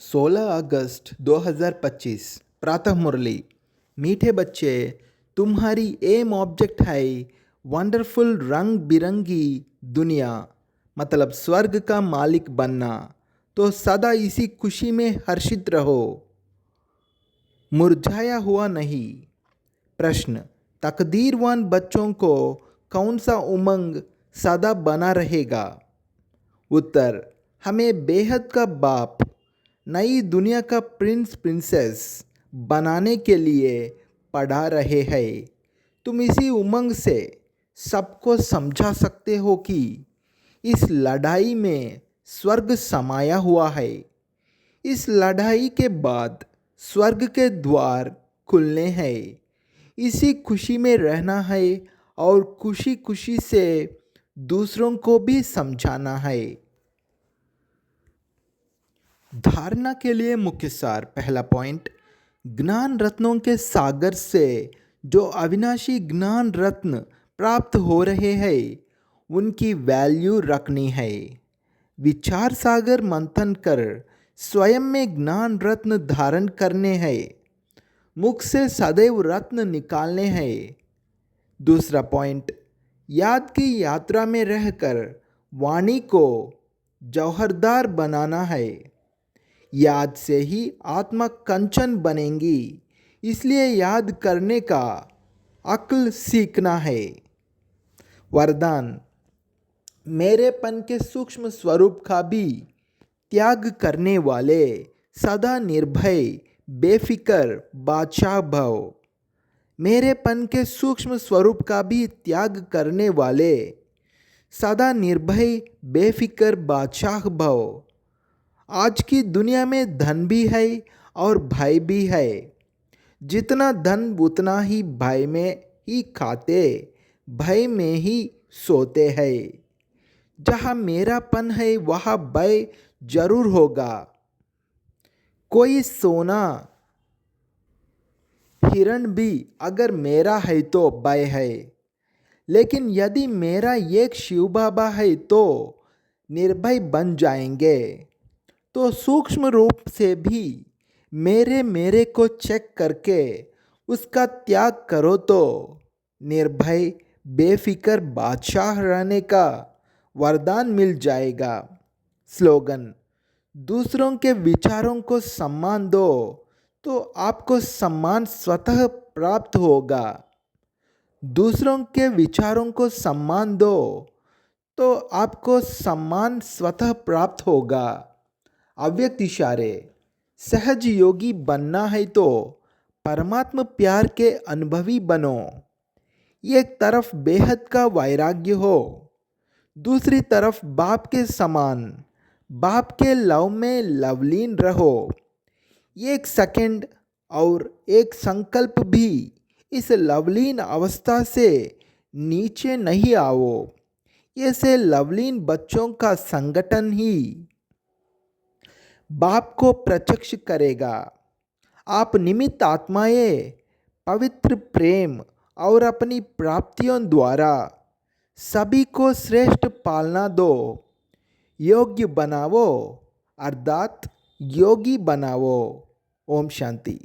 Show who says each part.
Speaker 1: 16 अगस्त 2025 प्रातः मुरली। मीठे बच्चे, तुम्हारी एम ऑब्जेक्ट है वंडरफुल रंग बिरंगी दुनिया, मतलब स्वर्ग का मालिक बनना। तो सदा इसी खुशी में हर्षित रहो, मुरझाया हुआ नहीं। प्रश्न, तकदीरवान बच्चों को कौन सा उमंग सदा बना रहेगा? उत्तर, हमें बेहद का बाप, नई दुनिया का प्रिंस प्रिंसेस बनाने के लिए पढ़ा रहे हैं। तुम इसी उमंग से सबको समझा सकते हो कि इस लड़ाई में स्वर्ग समाया हुआ है। इस लड़ाई के बाद स्वर्ग के द्वार खुलने हैं। इसी खुशी में रहना है और खुशी खुशी से दूसरों को भी समझाना है। धारणा के लिए मुख्य सार। पहला पॉइंट, ज्ञान रत्नों के सागर से जो अविनाशी ज्ञान रत्न प्राप्त हो रहे हैं उनकी वैल्यू रखनी है। विचार सागर मंथन कर स्वयं में ज्ञान रत्न धारण करने हैं। मुख से सदैव रत्न निकालने हैं। दूसरा पॉइंट, याद की यात्रा में रहकर वाणी को जौहरदार बनाना है। याद से ही आत्मा कंचन बनेंगी, इसलिए याद करने का अक्ल सीखना है। वरदान, मेरेपन के सूक्ष्म स्वरूप का भी त्याग करने वाले सदा निर्भय बेफिक्र बादशाह भव। मेरेपन के सूक्ष्म स्वरूप का भी त्याग करने वाले सदा निर्भय बेफिक्र बादशाह भव। आज की दुनिया में धन भी है और भय भी है। जितना धन उतना ही भय में ही खाते, भय में ही सोते हैं। जहाँ मेरापन है वहाँ भय जरूर होगा। कोई सोना हिरण भी अगर मेरा है तो भय है, लेकिन यदि मेरा एक शिव बाबा है तो निर्भय बन जाएंगे। तो सूक्ष्म रूप से भी मेरे मेरे को चेक करके उसका त्याग करो तो निर्भय बेफिक्र बादशाह रहने का वरदान मिल जाएगा। स्लोगन, दूसरों के विचारों को सम्मान दो तो आपको सम्मान स्वतः प्राप्त होगा। दूसरों के विचारों को सम्मान दो तो आपको सम्मान स्वतः प्राप्त होगा। अव्यक्त इशारे, सहज योगी बनना है तो परमात्मा प्यार के अनुभवी बनो। एक तरफ बेहद का वैराग्य हो, दूसरी तरफ बाप के समान बाप के लव में लवलीन रहो। एक सेकंड और एक संकल्प भी इस लवलीन अवस्था से नीचे नहीं आओ। ऐसे लवलीन बच्चों का संगठन ही बाप को प्रत्यक्ष करेगा। आप निमित्त आत्माएं पवित्र प्रेम और अपनी प्राप्तियों द्वारा सभी को श्रेष्ठ पालना दो। योग्य बनावो अर्थात योगी बनावो। ओम शांति।